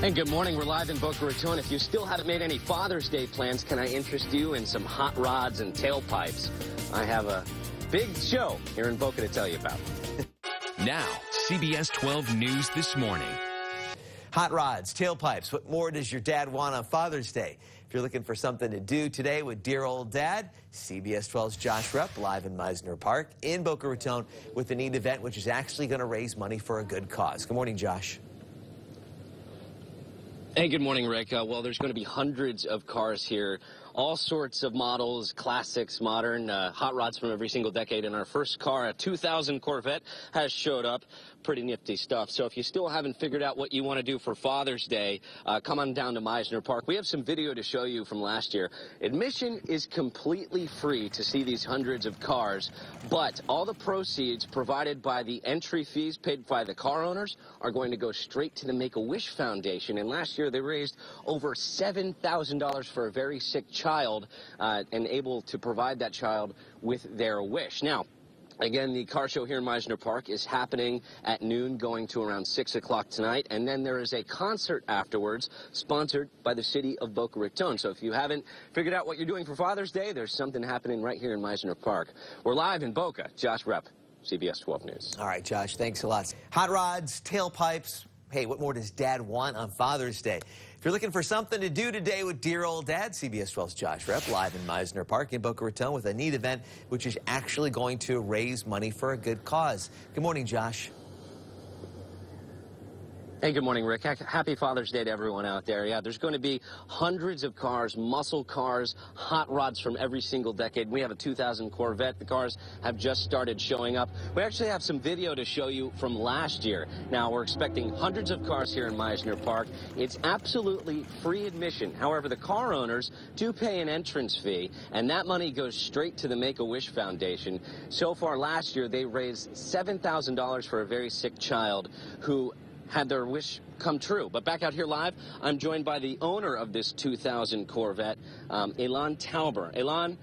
And good morning. We're live in Boca Raton. If you still haven't made any Father's Day plans, can I interest you in some hot rods and tailpipes? I have a big show here in Boca to tell you about. Now, CBS 12 News this morning. Hot rods, tailpipes, what more does your dad want on Father's Day? If you're looking for something to do today with dear old dad, CBS 12's Josh Rupp live in Mizner Park in Boca Raton with a neat event which is actually going to raise money for a good cause. Good morning, Josh. Hey, good morning, Rick. Well, there's going to be hundreds of cars here, all sorts of models, classics, modern, hot rods from every single decade. And our first car, a 2000 Corvette, has showed up. Pretty nifty stuff. So if you still haven't figured out what you want to do for Father's Day, come on down to Mizner Park. We have some video to show you from last year. Admission is completely free to see these hundreds of cars, but all the proceeds provided by the entry fees paid by the car owners are going to go straight to the Make-A-Wish Foundation. And last year they raised over $7,000 for a very sick child and able to provide that child with their wish. Now, again, the car show here in Mizner Park is happening at noon, going to around 6 o'clock tonight. And then there is a concert afterwards sponsored by the city of Boca Raton. So if you haven't figured out what you're doing for Father's Day, there's something happening right here in Mizner Park. We're live in Boca. Josh Rupp, CBS 12 News. All right, Josh, thanks a lot. Hot rods, tailpipes. Hey, what more does Dad want on Father's Day? If you're looking for something to do today with dear old Dad, CBS 12's Josh Rupp live in Mizner Park in Boca Raton with a neat event which is actually going to raise money for a good cause. Good morning, Josh. Hey, good morning, Rick. Happy Father's Day to everyone out there. Yeah, there's going to be hundreds of cars, muscle cars, hot rods from every single decade. We have a 2000 Corvette. The cars have just started showing up. We actually have some video to show you from last year. Now, we're expecting hundreds of cars here in Mizner Park. It's absolutely free admission. However, the car owners do pay an entrance fee, and that money goes straight to the Make-A-Wish Foundation. So far last year, they raised $7,000 for a very sick child who had their wish come true. But back out here live, I'm joined by the owner of this 2000 Corvette, Elan Tauber. Elan,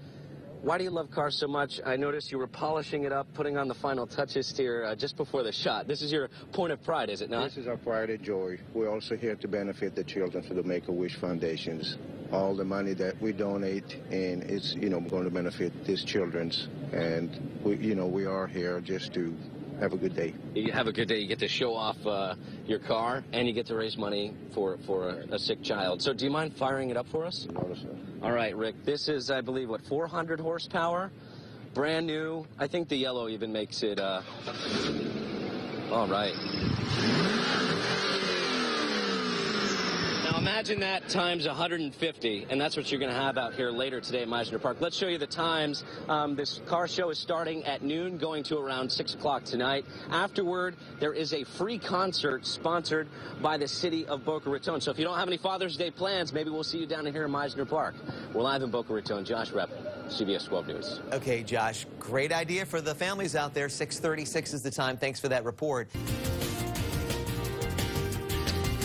why do you love cars so much? I noticed you were polishing it up, putting on the final touches here just before the shot. This is your point of pride, is it not? This is our pride and joy. We're also here to benefit the children for the Make-A-Wish Foundations. All the money that we donate, and it's, going to benefit these children's. And, we are here just to have a good day. You have a good day. You get to show off your car, and you get to raise money for a sick child. So do you mind firing it up for us? No, sir. All right, Rick. This is, I believe, what, 400 horsepower? Brand new. I think the yellow even makes it, all right. Now imagine that times 150, and that's what you're going to have out here later today at Mizner Park. Let's show you the times. This car show is starting at noon, going to around 6 o'clock tonight. Afterward, there is a free concert sponsored by the city of Boca Raton. So if you don't have any Father's Day plans, maybe we'll see you down here in Mizner Park. We're live in Boca Raton. Josh Rupp, CBS 12 News. Okay, Josh, great idea for the families out there. 6:36 is the time. Thanks for that report.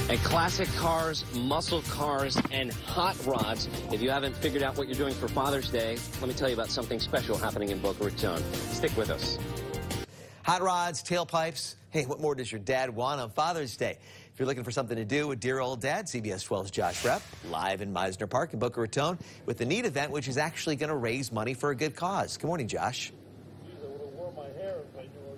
And classic cars, muscle cars, and hot rods. If you haven't figured out what you're doing for Father's Day, let me tell you about something special happening in Boca Raton. Stick with us. Hot rods, tailpipes. Hey, what more does your dad want on Father's Day? If you're looking for something to do with dear old dad, CBS 12's Josh Rupp live in Mizner Park in Boca Raton with a neat event which is actually going to raise money for a good cause. Good morning, Josh.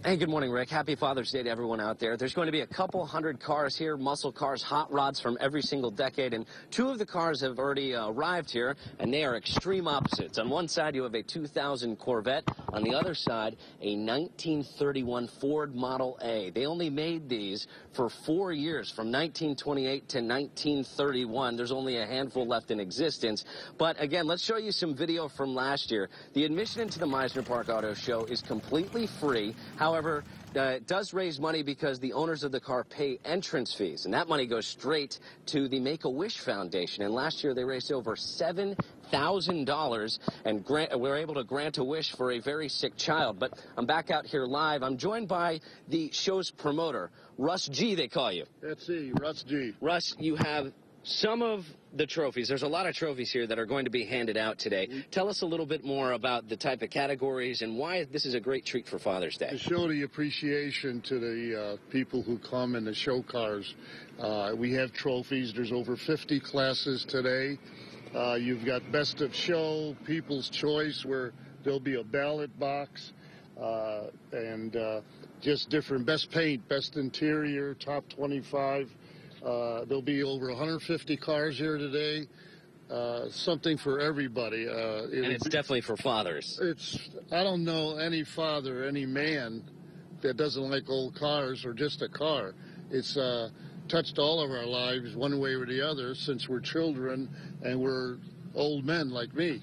Hey, good morning, Rick. Happy Father's Day to everyone out there. There's going to be a couple hundred cars here, muscle cars, hot rods from every single decade, and two of the cars have already arrived here, and they are extreme opposites. On one side, you have a 2000 Corvette. On the other side, a 1931 Ford Model A. They only made these for 4 years, from 1928 to 1931. There's only a handful left in existence. But again, let's show you some video from last year. The admission into the Mizner Park Auto Show is completely free. However, it does raise money because the owners of the car pay entrance fees, and that money goes straight to the Make-A-Wish Foundation. And last year they raised over $7,000 and were able to grant a wish for a very sick child. But I'm back out here live. I'm joined by the show's promoter, Russ G, they call you. That's Russ G. Russ, you have some of the trophies, there's a lot of trophies here that are going to be handed out today. Tell us a little bit more about the type of categories and why this is a great treat for Father's Day. To show the appreciation to the people who come in the show cars. We have trophies. There's over 50 classes today. You've got Best of Show, People's Choice, where there'll be a ballot box, and just different Best Paint, Best Interior, Top 25. There'll be over 150 cars here today. Something for everybody. And it's definitely for fathers. I don't know any father, any man that doesn't like old cars or just a car. It's touched all of our lives one way or the other since we're children and we're old men like me.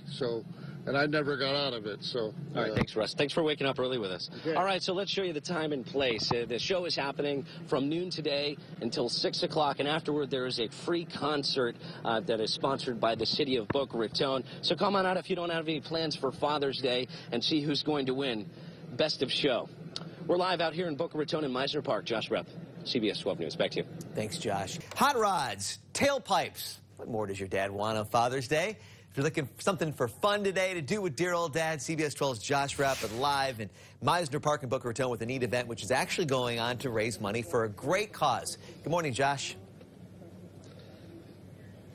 And I never got out of it. All right, thanks, Russ. Thanks for waking up early with us. Okay. All right, so let's show you the time and place. The show is happening from noon today until 6 o'clock, and afterward there is a free concert that is sponsored by the city of Boca Raton. So come on out if you don't have any plans for Father's Day and see who's going to win Best of Show. We're live out here in Boca Raton in Mizner Park. Josh Rep, CBS 12 News. Back to you. Thanks, Josh. Hot rods, tailpipes. What more does your dad want on Father's Day? If you're looking for something for fun today to do with dear old dad, CBS 12's Josh Rapp live in Mizner Park in Boca Raton with a neat event, which is actually going on to raise money for a great cause. Good morning, Josh.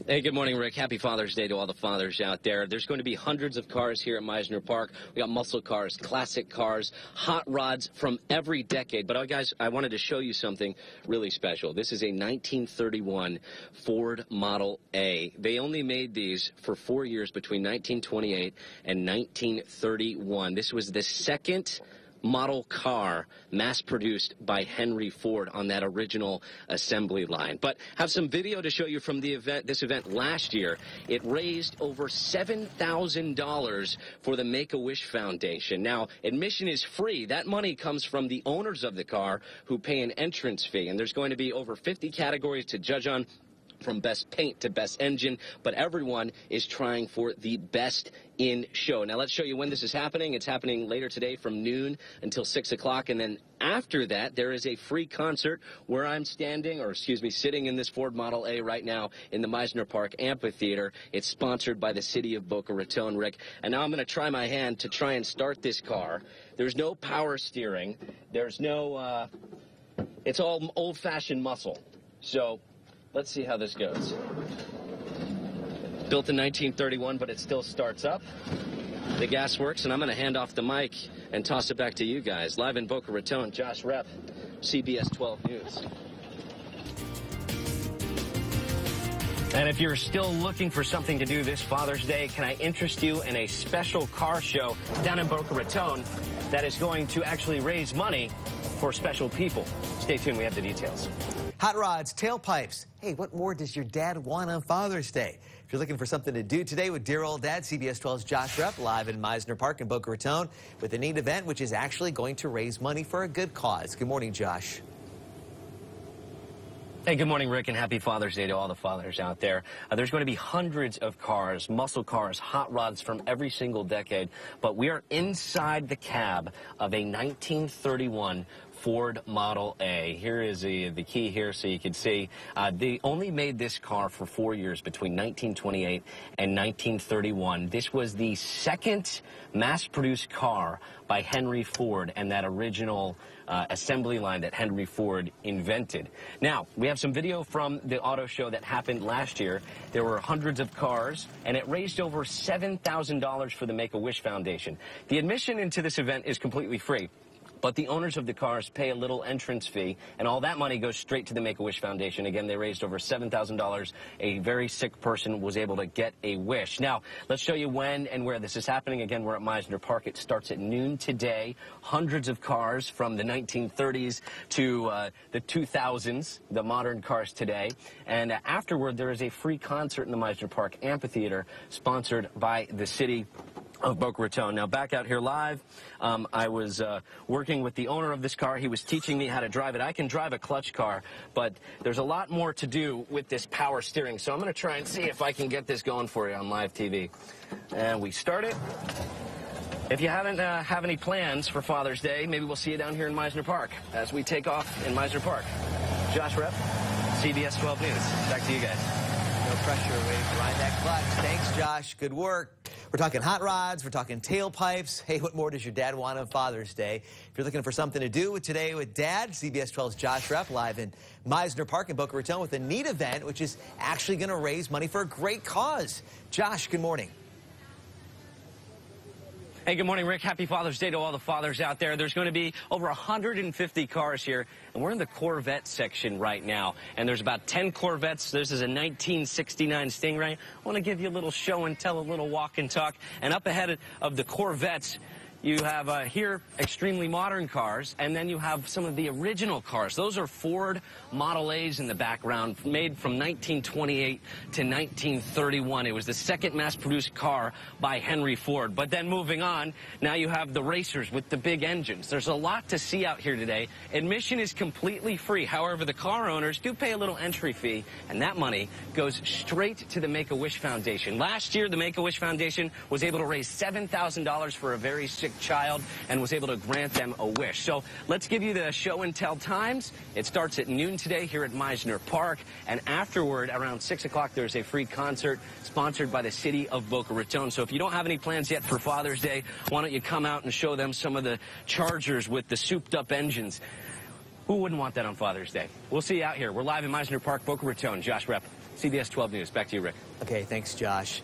Hey, good morning, Rick. Happy Father's Day to all the fathers out there. There's going to be hundreds of cars here at Mizner Park. We got muscle cars, classic cars, hot rods from every decade. But, guys, I wanted to show you something really special. This is a 1931 Ford Model A. They only made these for 4 years between 1928 and 1931. This was the second model car mass-produced by Henry Ford on that original assembly line. But have some video to show you from the event. This event last year, it raised over $7,000 for the Make-A-Wish Foundation. Now, admission is free. That money comes from the owners of the car who pay an entrance fee. And there's going to be over 50 categories to judge on, from best paint to best engine, but everyone is trying for the best in show. Now let's show you when this is happening. It's happening later today from noon until 6 o'clock, and then after that there is a free concert where I'm sitting in this Ford Model A right now in the Mizner Park Amphitheater. It's sponsored by the city of Boca Raton, Rick. And now I'm going to try my hand to try and start this car. There's no power steering. There's no, it's all old-fashioned muscle. So let's see how this goes. Built in 1931, but it still starts up. The gas works, and I'm going to hand off the mic and toss it back to you guys. Live in Boca Raton, Josh Rep, CBS 12 News. And if you're still looking for something to do this Father's Day, can I interest you in a special car show down in Boca Raton that is going to actually raise money for special people? Stay tuned. We have the details. Hot rods, tailpipes. Hey, what more does your dad want on Father's Day? If you're looking for something to do today with dear old dad, CBS 12's Josh Rep live in Mizner Park in Boca Raton with a neat event which is actually going to raise money for a good cause. Good morning, Josh. Hey, good morning, Rick, and happy Father's Day to all the fathers out there. There's going to be hundreds of cars, muscle cars, hot rods from every single decade, but we are inside the cab of a 1931 Ford Model A. Here is the key here so you can see. They only made this car for 4 years between 1928 and 1931. This was the second mass-produced car by Henry Ford and that original assembly line that Henry Ford invented. Now, we have some video from the auto show that happened last year. There were hundreds of cars, and it raised over $7,000 for the Make-A-Wish Foundation. The admission into this event is completely free, but the owners of the cars pay a little entrance fee, and all that money goes straight to the Make-A-Wish Foundation. Again, they raised over $7,000. A very sick person was able to get a wish. Now, let's show you when and where this is happening. Again, we're at Mizner Park. It starts at noon today. Hundreds of cars from the 1930s to the 2000s, the modern cars today. And afterward, there is a free concert in the Mizner Park Amphitheater sponsored by the city of Boca Raton. Now, back out here live, I was working with the owner of this car. He was teaching me how to drive it. I can drive a clutch car, but there's a lot more to do with this power steering. So I'm going to try and see if I can get this going for you on live TV. And we start it. If you haven't have any plans for Father's Day, maybe we'll see you down here in Mizner Park as we take off in Mizner Park. Josh Rep, CBS 12 News. Back to you guys. no pressure, waiting to ride that clutch. Thanks, Josh. Good work. We're talking hot rods. We're talking tailpipes. Hey, what more does your dad want on Father's Day? If you're looking for something to do today with Dad, CBS 12's Josh Repp live in Mizner Park in Boca Raton with a neat event, which is actually going to raise money for a great cause. Josh, good morning. Hey, good morning, Rick. Happy Father's Day to all the fathers out there. There's going to be over 150 cars here, and we're in the Corvette section right now. And there's about 10 Corvettes. This is a 1969 Stingray. I want to give you a little show and tell, a little walk and talk. And up ahead of the Corvettes, you have here extremely modern cars, and then you have some of the original cars. Those are Ford Model A's in the background, made from 1928 to 1931. It was the second mass-produced car by Henry Ford. But then moving on, now you have the racers with the big engines. There's a lot to see out here today. Admission is completely free. However, the car owners do pay a little entry fee, and that money goes straight to the Make-A-Wish Foundation. Last year, the Make-A-Wish Foundation was able to raise $7,000 for a very sick child and was able to grant them a wish. So let's give you the show and tell times. It starts at noon today here at Mizner Park, and afterward around 6 o'clock there's a free concert sponsored by the city of Boca Raton. So if you don't have any plans yet for Father's Day, why don't you come out and show them some of the Chargers with the souped up engines. Who wouldn't want that on Father's Day? We'll see you out here. We're live in Mizner Park, Boca Raton. Josh Repp, CBS 12 News. Back to you, Rick. Okay, thanks, Josh.